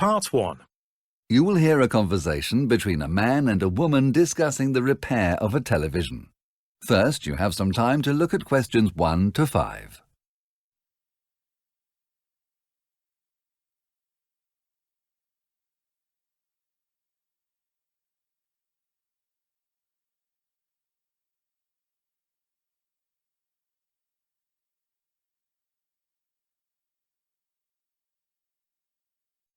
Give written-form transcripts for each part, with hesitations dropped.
Part 1. You will hear a conversation between a man and a woman discussing the repair of a television. First, you have some time to look at questions 1 to 5.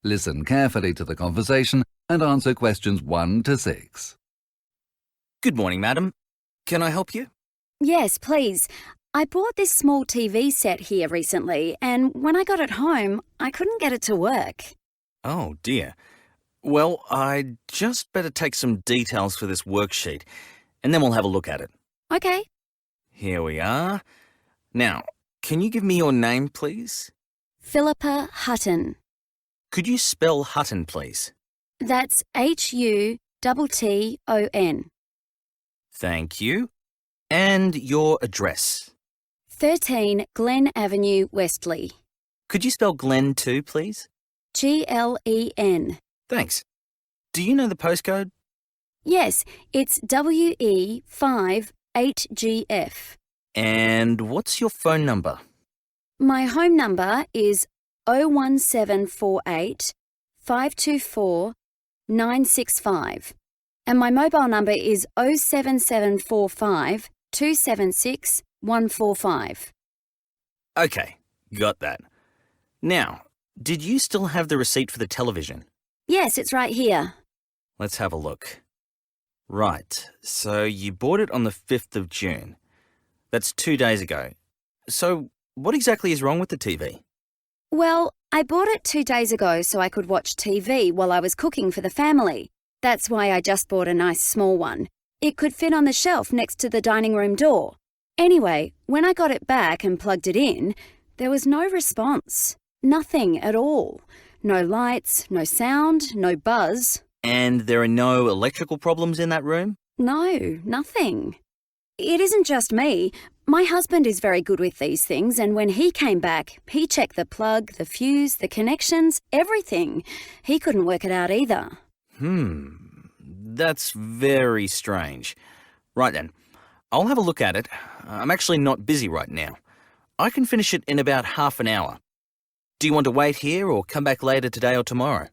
Listen carefully to the conversation and answer questions 1 to 6. Good morning, madam. Can I help you? Yes, please. I bought this small TV set here recently, and when I got it home, I couldn't get it to work. Oh, dear. Well, I'd just better take some details for this worksheet, and then we'll have a look at it. Okay. Here we are. Now, can you give me your name, please? Philippa Hutton. Could you spell Hutton, please? That's Hutton. Thank you. And your address? 13 Glen Avenue, Westley. Could you spell Glen too, please? Glen. Thanks. Do you know the postcode? Yes, it's WE5 8GF. And what's your phone number? My home number is 01748 524 965. And my mobile number is 07745 276 145. Okay, got that. Now, did you still have the receipt for the television? Yes, it's right here. Let's have a look. Right, so you bought it on the 5th of June. That's 2 days ago. So, what exactly is wrong with the TV? Well, I bought it 2 days ago so I could watch TV while I was cooking for the family. That's why I just bought a nice small one. It could fit on the shelf next to the dining room door. Anyway, when I got it back and plugged it in, there was no response. Nothing at all. No lights, no sound, no buzz. And there are no electrical problems in that room? No, nothing. It isn't just me. My husband is very good with these things, and when he came back, he checked the plug, the fuse, the connections, everything. He couldn't work it out either. That's very strange. Right then, I'll have a look at it. I'm actually not busy right now. I can finish it in about half an hour. Do you want to wait here or come back later today or tomorrow?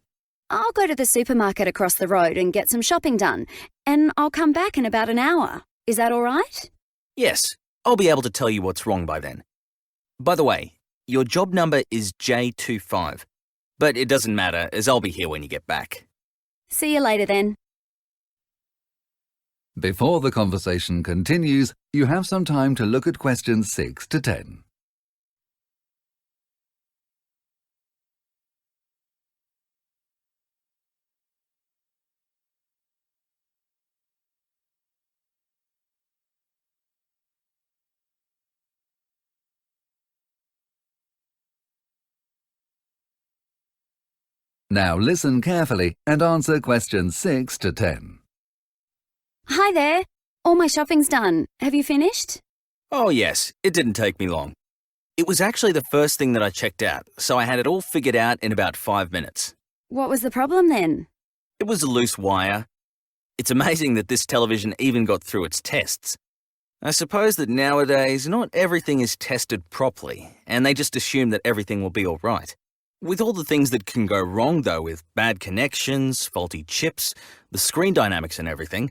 I'll go to the supermarket across the road and get some shopping done, and I'll come back in about an hour. Is that all right? Yes, I'll be able to tell you what's wrong by then. By the way, your job number is J25, but it doesn't matter as I'll be here when you get back. See you later then. Before the conversation continues, you have some time to look at questions 6 to 10. Now listen carefully and answer questions 6 to 10. Hi there. All my shopping's done. Have you finished? Oh yes, it didn't take me long. It was actually the first thing that I checked out, so I had it all figured out in about 5 minutes. What was the problem then? It was a loose wire. It's amazing that this television even got through its tests. I suppose that nowadays not everything is tested properly, and they just assume that everything will be all right. With all the things that can go wrong though, with bad connections, faulty chips, the screen dynamics and everything,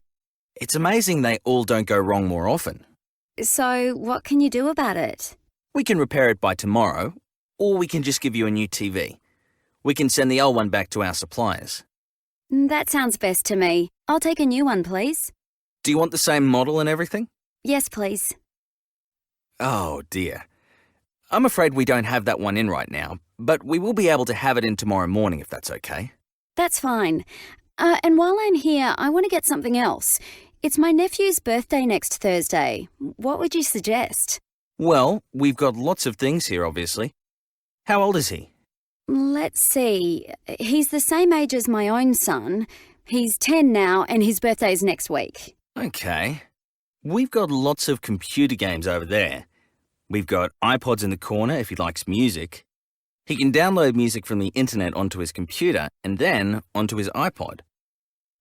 it's amazing they all don't go wrong more often. So, what can you do about it? We can repair it by tomorrow, or we can just give you a new TV. We can send the old one back to our suppliers. That sounds best to me. I'll take a new one, please. Do you want the same model and everything? Yes, please. Oh dear. I'm afraid we don't have that one in right now, but we will be able to have it in tomorrow morning if that's okay. That's fine. And while I'm here, I want to get something else. It's my nephew's birthday next Thursday. What would you suggest? Well, we've got lots of things here, obviously. How old is he? Let's see. He's the same age as my own son. He's 10 now, and his birthday's next week. Okay. We've got lots of computer games over there. We've got iPods in the corner if he likes music. He can download music from the internet onto his computer and then onto his iPod.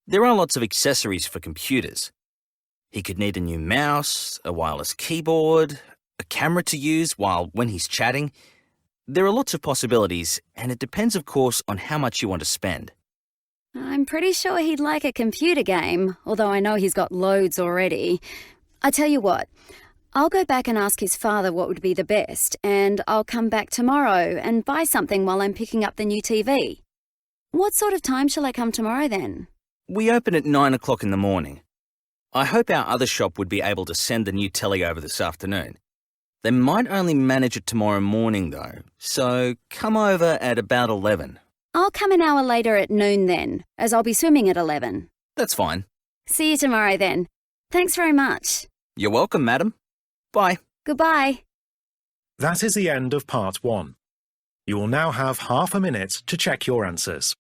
There are lots of accessories for computers. He could need a new mouse, a wireless keyboard, a camera to use when he's chatting. There are lots of possibilities, and it depends, of course, on how much you want to spend. I'm pretty sure he'd like a computer game, although I know he's got loads already. I tell you what, I'll go back and ask his father what would be the best, and I'll come back tomorrow and buy something while I'm picking up the new TV. What sort of time shall I come tomorrow then? We open at 9 o'clock in the morning. I hope our other shop would be able to send the new telly over this afternoon. They might only manage it tomorrow morning though, so come over at about 11. I'll come an hour later at noon then, as I'll be swimming at 11. That's fine. See you tomorrow then. Thanks very much. You're welcome, madam. Bye. Goodbye. That is the end of part 1. You will now have half a minute to check your answers.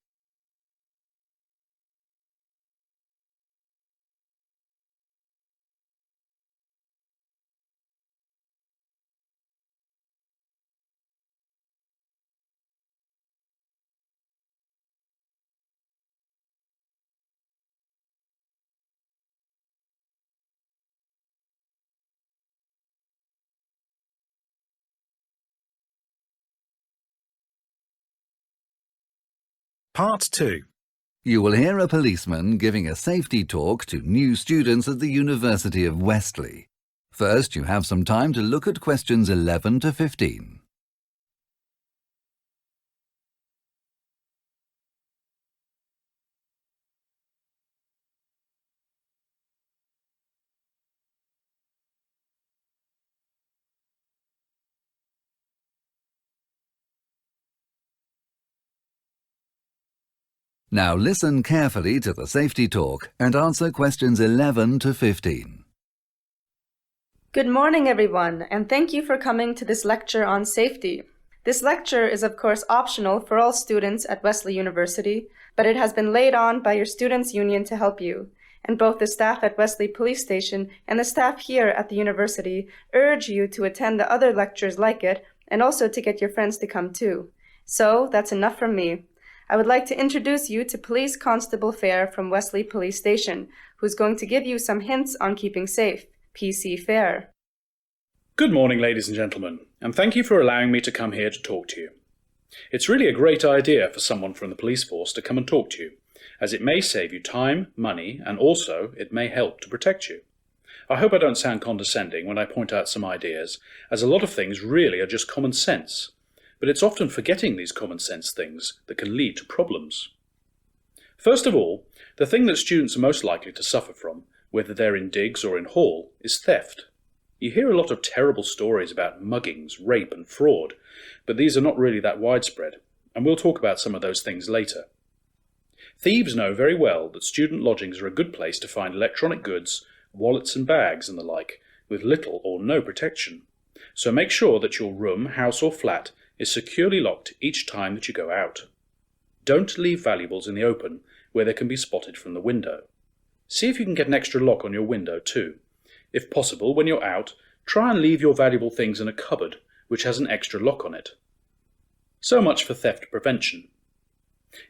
Part 2. You will hear a policeman giving a safety talk to new students at the University of Wesley. First, you have some time to look at questions 11 to 15. Now listen carefully to the safety talk and answer questions 11 to 15. Good morning, everyone, and thank you for coming to this lecture on safety. This lecture is, of course, optional for all students at Wesley University, but it has been laid on by your Students' Union to help you. And both the staff at Wesley Police Station and the staff here at the university urge you to attend the other lectures like it and also to get your friends to come too. So, that's enough from me. I would like to introduce you to Police Constable Fair from Wesley Police Station, who's going to give you some hints on keeping safe. PC Fair. Good morning, ladies and gentlemen, and thank you for allowing me to come here to talk to you. It's really a great idea for someone from the police force to come and talk to you, as it may save you time, money, and also it may help to protect you. I hope I don't sound condescending when I point out some ideas, as a lot of things really are just common sense. But it's often forgetting these common sense things that can lead to problems. First of all, the thing that students are most likely to suffer from, whether they're in digs or in hall, is theft. You hear a lot of terrible stories about muggings, rape and fraud, but these are not really that widespread, and we'll talk about some of those things later. Thieves know very well that student lodgings are a good place to find electronic goods, wallets and bags and the like, with little or no protection. So make sure that your room, house or flat is securely locked each time that you go out. Don't leave valuables in the open where they can be spotted from the window. See if you can get an extra lock on your window too. If possible, when you're out, try and leave your valuable things in a cupboard which has an extra lock on it. So much for theft prevention.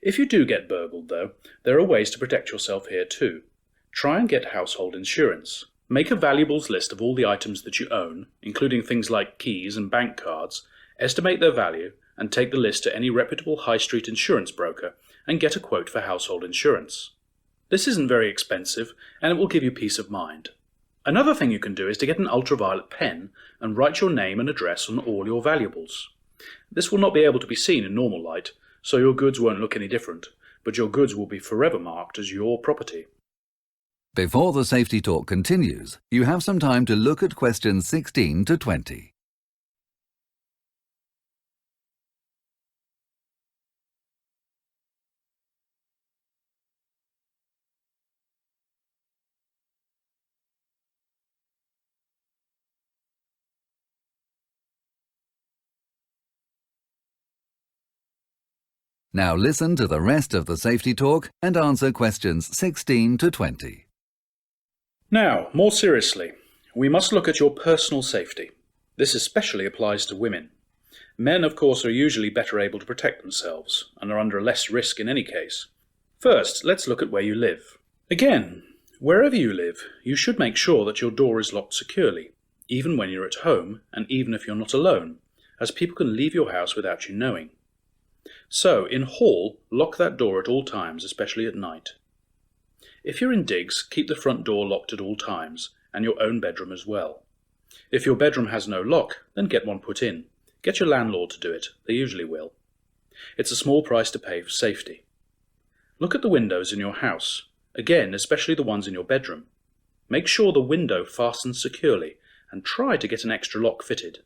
If you do get burgled though, there are ways to protect yourself here too. Try and get household insurance. Make a valuables list of all the items that you own, including things like keys and bank cards, estimate their value, and take the list to any reputable high street insurance broker and get a quote for household insurance. This isn't very expensive, and it will give you peace of mind. Another thing you can do is to get an ultraviolet pen and write your name and address on all your valuables. This will not be able to be seen in normal light, so your goods won't look any different, but your goods will be forever marked as your property. Before the safety talk continues, you have some time to look at questions 16 to 20. Now listen to the rest of the safety talk and answer questions 16 to 20. Now, more seriously, we must look at your personal safety. This especially applies to women. Men, of course, are usually better able to protect themselves and are under less risk in any case. First, let's look at where you live. Again, wherever you live, you should make sure that your door is locked securely, even when you're at home and even if you're not alone, as people can leave your house without you knowing. So, in hall, lock that door at all times, especially at night. If you're in digs, keep the front door locked at all times, and your own bedroom as well. If your bedroom has no lock, then get one put in. Get your landlord to do it, they usually will. It's a small price to pay for safety. Look at the windows in your house, again, especially the ones in your bedroom. Make sure the window fastens securely, and try to get an extra lock fitted.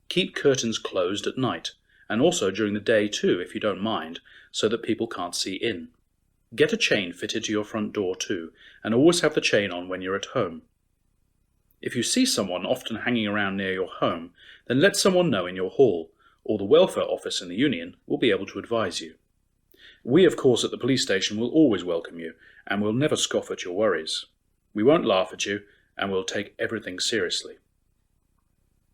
Keep curtains closed at night, and also during the day too, if you don't mind, so that people can't see in. Get a chain fitted to your front door too, and always have the chain on when you're at home. If you see someone often hanging around near your home, then let someone know in your hall, or the welfare office in the union will be able to advise you. We, of course, at the police station will always welcome you, and will never scoff at your worries. We won't laugh at you, and we'll take everything seriously.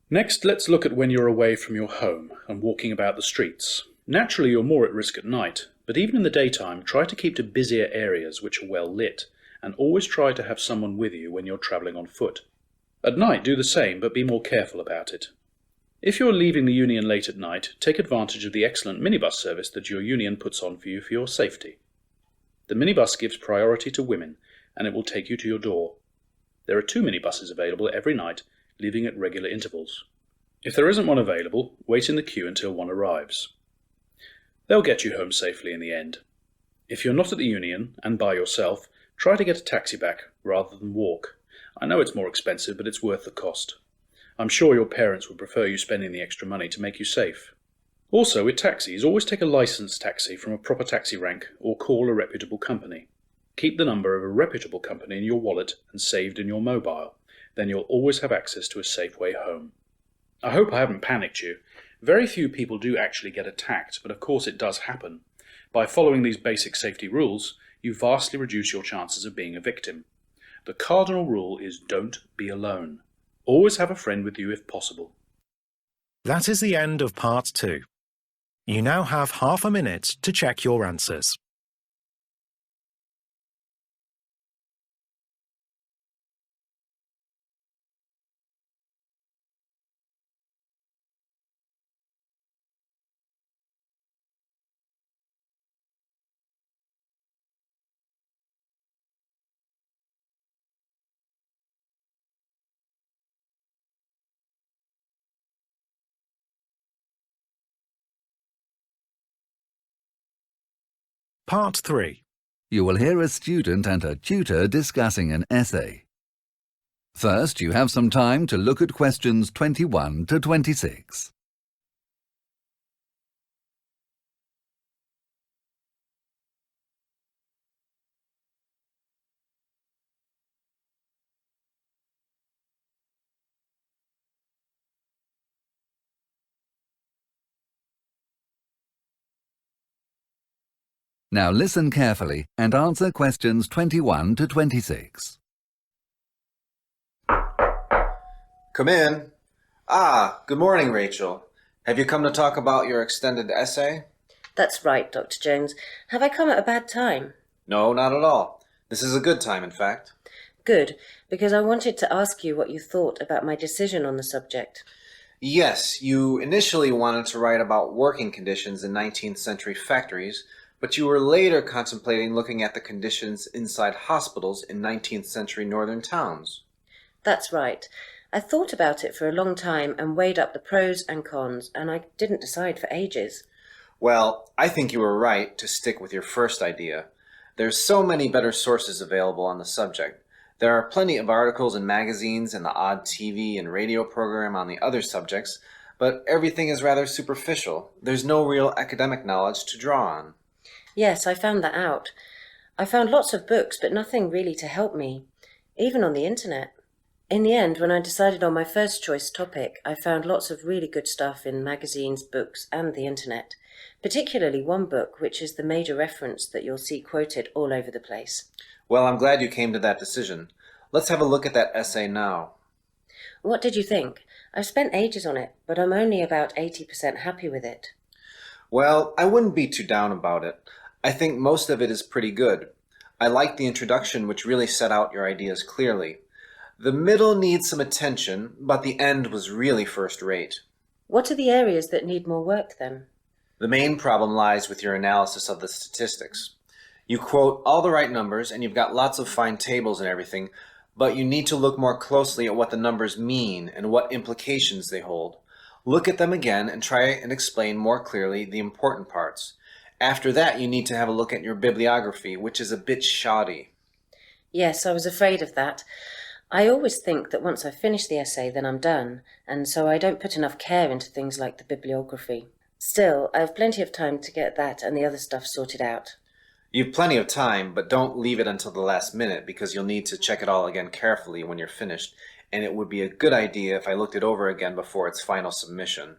Next, let's look at when you're away from your home and walking about the streets. Naturally, you're more at risk at night, but even in the daytime, try to keep to busier areas which are well lit, and always try to have someone with you when you're travelling on foot. At night, do the same, but be more careful about it. If you're leaving the union late at night, take advantage of the excellent minibus service that your union puts on for you for your safety. The minibus gives priority to women, and it will take you to your door. There are 2 minibuses available every night, leaving at regular intervals. If there isn't one available, wait in the queue until one arrives. They'll get you home safely in the end. If you're not at the union, and by yourself, try to get a taxi back rather than walk. I know it's more expensive, but it's worth the cost. I'm sure your parents would prefer you spending the extra money to make you safe. Also, with taxis, always take a licensed taxi from a proper taxi rank or call a reputable company. Keep the number of a reputable company in your wallet and saved in your mobile. Then you'll always have access to a safe way home. I hope I haven't panicked you. Very few people do actually get attacked, but of course it does happen. By following these basic safety rules, you vastly reduce your chances of being a victim. The cardinal rule is don't be alone. Always have a friend with you if possible. That is the end of part 2. You now have half a minute to check your answers. Part 3. You will hear a student and a tutor discussing an essay. First, you have some time to look at questions 21 to 26. Now listen carefully and answer questions 21 to 26. Come in. Good morning, Rachel. Have you come to talk about your extended essay? That's right, Dr. Jones. Have I come at a bad time? No, not at all. This is a good time, in fact. Good, because I wanted to ask you what you thought about my decision on the subject. Yes, you initially wanted to write about working conditions in 19th century factories, but you were later contemplating looking at the conditions inside hospitals in 19th century northern towns. That's right. I thought about it for a long time and weighed up the pros and cons, and I didn't decide for ages. Well, I think you were right to stick with your first idea. There's so many better sources available on the subject. There are plenty of articles in magazines and the odd TV and radio program on the other subjects, but everything is rather superficial. There's no real academic knowledge to draw on. Yes, I found that out. I found lots of books, but nothing really to help me, even on the internet. In the end, when I decided on my first choice topic, I found lots of really good stuff in magazines, books, and the internet, particularly one book, which is the major reference that you'll see quoted all over the place. Well, I'm glad you came to that decision. Let's have a look at that essay now. What did you think? I've spent ages on it, but I'm only about 80% happy with it. Well, I wouldn't be too down about it. I think most of it is pretty good. I like the introduction, which really set out your ideas clearly. The middle needs some attention, but the end was really first rate. What are the areas that need more work then? The main problem lies with your analysis of the statistics. You quote all the right numbers and you've got lots of fine tables and everything, but you need to look more closely at what the numbers mean and what implications they hold. Look at them again and try and explain more clearly the important parts. After that, you need to have a look at your bibliography, which is a bit shoddy. Yes, I was afraid of that. I always think that once I've finished the essay, then I'm done, and so I don't put enough care into things like the bibliography. Still, I have plenty of time to get that and the other stuff sorted out. You've plenty of time, but don't leave it until the last minute because you'll need to check it all again carefully when you're finished, and it would be a good idea if I looked it over again before its final submission.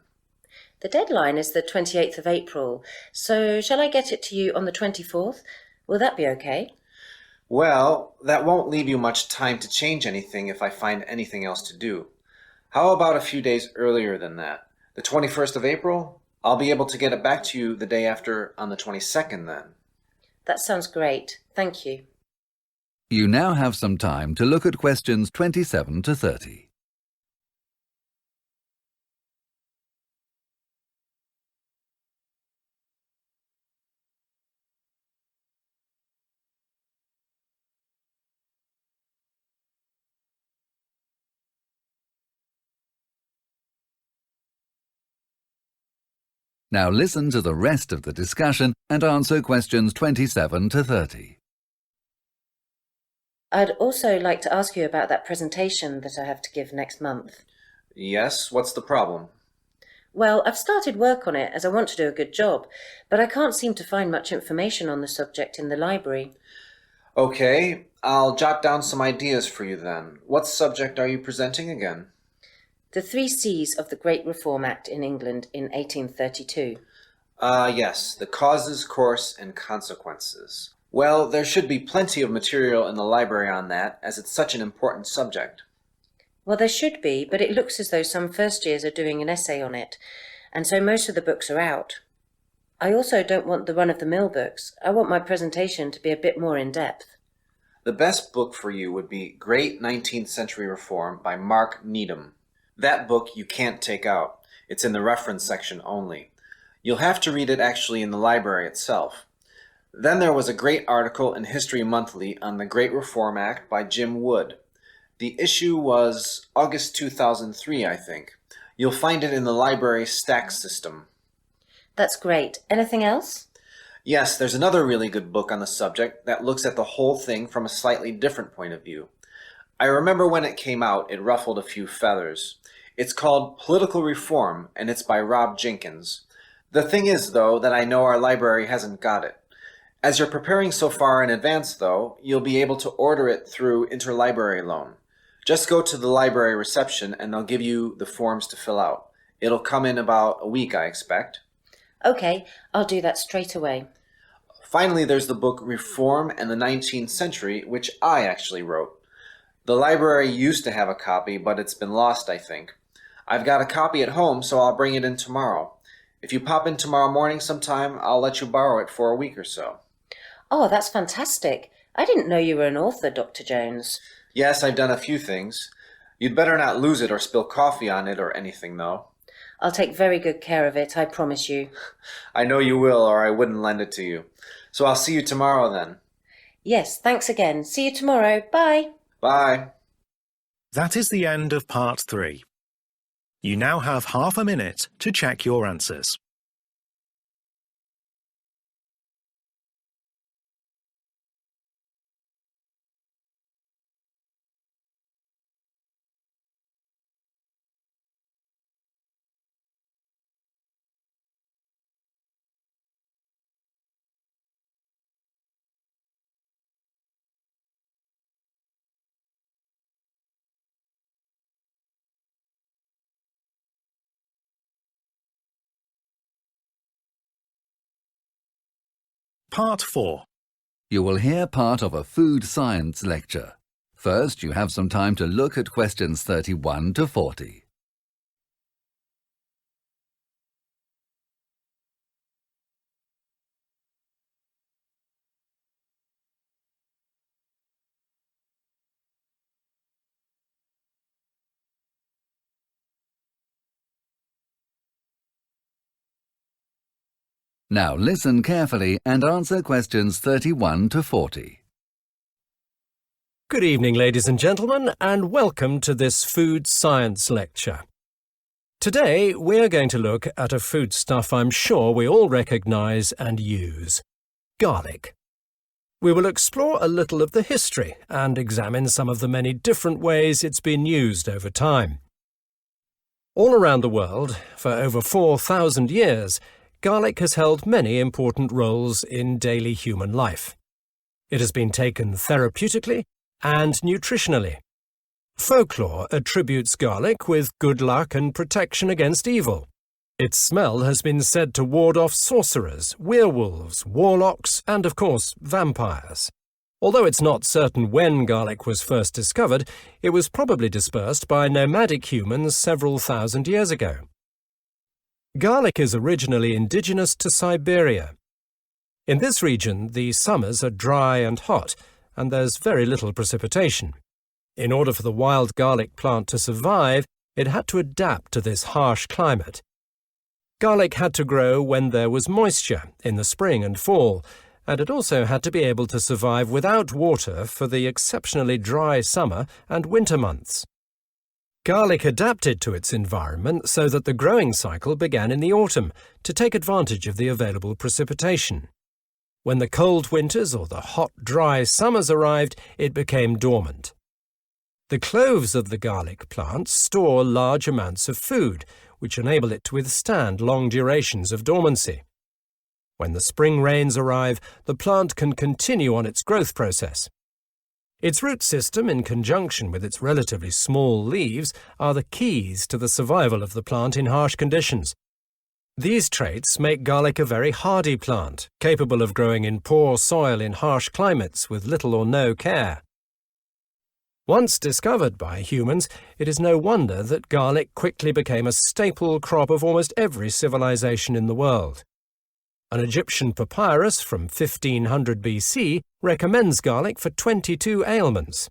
The deadline is the 28th of April, so shall I get it to you on the 24th? Will that be okay? Well, that won't leave you much time to change anything if I find anything else to do. How about a few days earlier than that? The 21st of April? I'll be able to get it back to you the day after on the 22nd then. That sounds great. Thank you. You now have some time to look at questions 27 to 30. Now listen to the rest of the discussion and answer questions 27 to 30. I'd also like to ask you about that presentation that I have to give next month. Yes, what's the problem? Well, I've started work on it as I want to do a good job, but I can't seem to find much information on the subject in the library. Okay, I'll jot down some ideas for you then. What subject are you presenting again? The 3 C's of the Great Reform Act in England in 1832. Yes, the causes, course, and consequences. Well, there should be plenty of material in the library on that, as it's such an important subject. Well, there should be, but it looks as though some first years are doing an essay on it, and so most of the books are out. I also don't want the run-of-the-mill books. I want my presentation to be a bit more in-depth. The best book for you would be Great 19th Century Reform by Mark Needham. That book you can't take out. It's in the reference section only. You'll have to read it actually in the library itself. Then there was a great article in History Monthly on the Great Reform Act by Jim Wood. The issue was August 2003, I think. You'll find it in the library stack system. That's great. Anything else? Yes, there's another really good book on the subject that looks at the whole thing from a slightly different point of view. I remember when it came out, it ruffled a few feathers. It's called Political Reform, and it's by Rob Jenkins. The thing is, though, that I know our library hasn't got it. As you're preparing so far in advance, though, you'll be able to order it through interlibrary loan. Just go to the library reception and they'll give you the forms to fill out. It'll come in about a week, I expect. Okay, I'll do that straight away. Finally, there's the book Reform and the 19th Century, which I actually wrote. The library used to have a copy, but it's been lost, I think. I've got a copy at home, so I'll bring it in tomorrow. If you pop in tomorrow morning sometime, I'll let you borrow it for a week or so. Oh, that's fantastic. I didn't know you were an author, Dr. Jones. Yes, I've done a few things. You'd better not lose it or spill coffee on it or anything, though. I'll take very good care of it, I promise you. I know you will, or I wouldn't lend it to you. So I'll see you tomorrow then. Yes, thanks again. See you tomorrow. Bye. Bye. That is the end of part 3. You now have half a minute to check your answers. Part 4. You will hear part of a food science lecture. First, you have some time to look at questions 31 to 40. Now listen carefully and answer questions 31 to 40. Good evening, ladies and gentlemen, and welcome to this food science lecture. Today, we're going to look at a foodstuff I'm sure we all recognise and use: garlic. We will explore a little of the history and examine some of the many different ways it's been used over time. All around the world, for over 4,000 years, garlic has held many important roles in daily human life. It has been taken therapeutically and nutritionally. Folklore attributes garlic with good luck and protection against evil. Its smell has been said to ward off sorcerers, werewolves, warlocks, and of course, vampires. Although it's not certain when garlic was first discovered, it was probably dispersed by nomadic humans several thousand years ago. Garlic is originally indigenous to Siberia. In this region, the summers are dry and hot, and there's very little precipitation. In order for the wild garlic plant to survive, it had to adapt to this harsh climate. Garlic had to grow when there was moisture, in the spring and fall, and it also had to be able to survive without water for the exceptionally dry summer and winter months. Garlic adapted to its environment so that the growing cycle began in the autumn to take advantage of the available precipitation. When the cold winters or the hot, dry summers arrived, it became dormant. The cloves of the garlic plant store large amounts of food, which enable it to withstand long durations of dormancy. When the spring rains arrive, the plant can continue on its growth process. Its root system, in conjunction with its relatively small leaves, are the keys to the survival of the plant in harsh conditions. These traits make garlic a very hardy plant, capable of growing in poor soil in harsh climates with little or no care. Once discovered by humans, it is no wonder that garlic quickly became a staple crop of almost every civilization in the world. An Egyptian papyrus from 1500 BC recommends garlic for 22 ailments.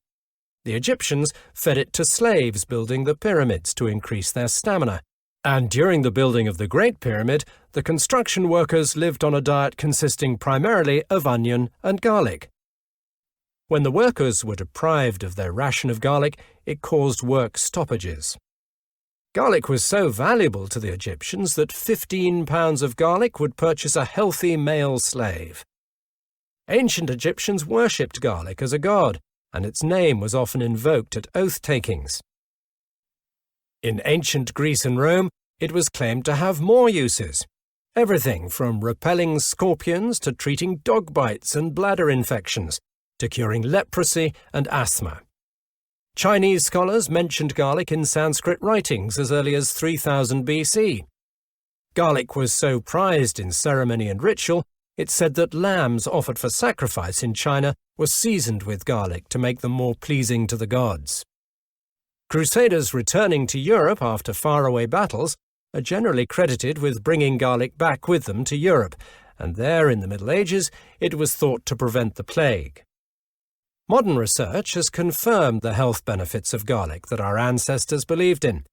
The Egyptians fed it to slaves building the pyramids to increase their stamina, and during the building of the Great Pyramid, the construction workers lived on a diet consisting primarily of onion and garlic. When the workers were deprived of their ration of garlic, it caused work stoppages. Garlic was so valuable to the Egyptians that 15 pounds of garlic would purchase a healthy male slave. Ancient Egyptians worshipped garlic as a god, and its name was often invoked at oath-takings. In ancient Greece and Rome, it was claimed to have more uses. Everything from repelling scorpions to treating dog bites and bladder infections, to curing leprosy and asthma. Chinese scholars mentioned garlic in Sanskrit writings as early as 3000 BC. Garlic was so prized in ceremony and ritual, it's said that lambs offered for sacrifice in China were seasoned with garlic to make them more pleasing to the gods. Crusaders returning to Europe after faraway battles are generally credited with bringing garlic back with them to Europe, and there in the Middle Ages it was thought to prevent the plague. Modern research has confirmed the health benefits of garlic that our ancestors believed in.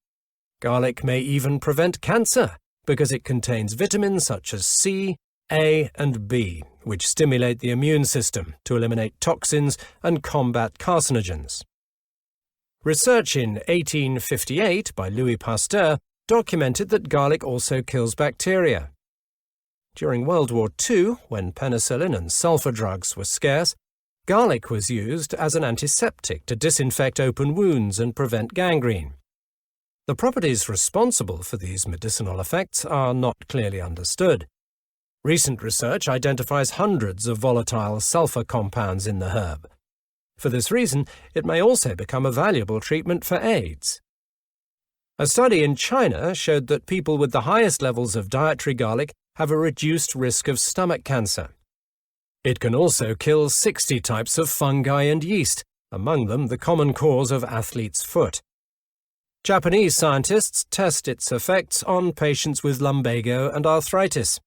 Garlic may even prevent cancer because it contains vitamins such as C, A, and B, which stimulate the immune system to eliminate toxins and combat carcinogens. Research in 1858 by Louis Pasteur documented that garlic also kills bacteria. During World War II, when penicillin and sulfur drugs were scarce, garlic was used as an antiseptic to disinfect open wounds and prevent gangrene. The properties responsible for these medicinal effects are not clearly understood. Recent research identifies hundreds of volatile sulfur compounds in the herb. For this reason, it may also become a valuable treatment for AIDS. A study in China showed that people with the highest levels of dietary garlic have a reduced risk of stomach cancer. It can also kill 60 types of fungi and yeast, among them the common cause of athlete's foot. Japanese scientists test its effects on patients with lumbago and arthritis.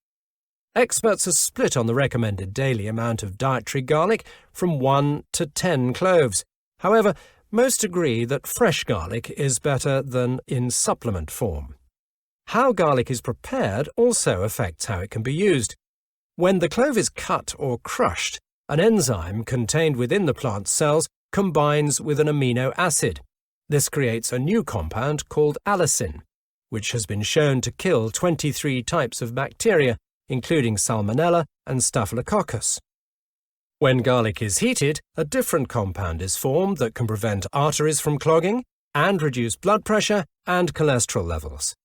Experts are split on the recommended daily amount of dietary garlic from 1 to 10 cloves. However, most agree that fresh garlic is better than in supplement form. How garlic is prepared also affects how it can be used. When the clove is cut or crushed, an enzyme contained within the plant cells combines with an amino acid. This creates a new compound called allicin, which has been shown to kill 23 types of bacteria, including Salmonella and Staphylococcus. When garlic is heated, a different compound is formed that can prevent arteries from clogging and reduce blood pressure and cholesterol levels.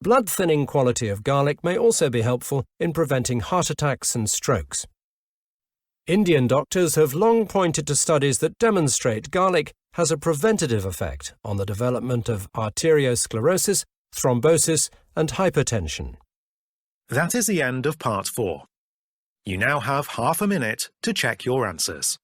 Blood-thinning quality of garlic may also be helpful in preventing heart attacks and strokes. Indian doctors have long pointed to studies that demonstrate garlic has a preventative effect on the development of arteriosclerosis, thrombosis, and hypertension. That is the end of part 4. You now have half a minute to check your answers.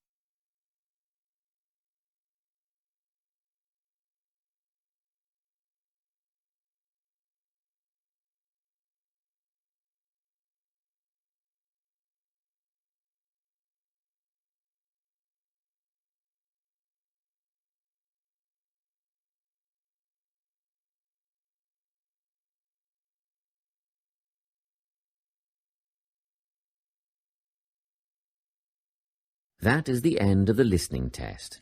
That is the end of the listening test.